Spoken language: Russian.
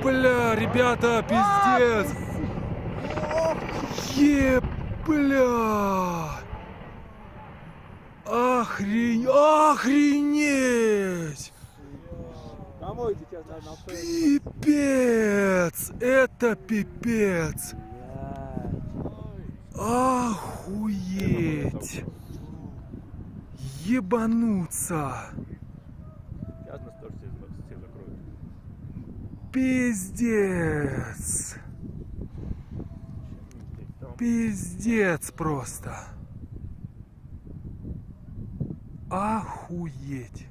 Бля, ребята, пиздец. Бля. Охренеть. Пипец. Это пипец. Охуеть. Ебануться. Сейчас нас тоже все закроют. Пиздец. Пиздец просто. Охуеть.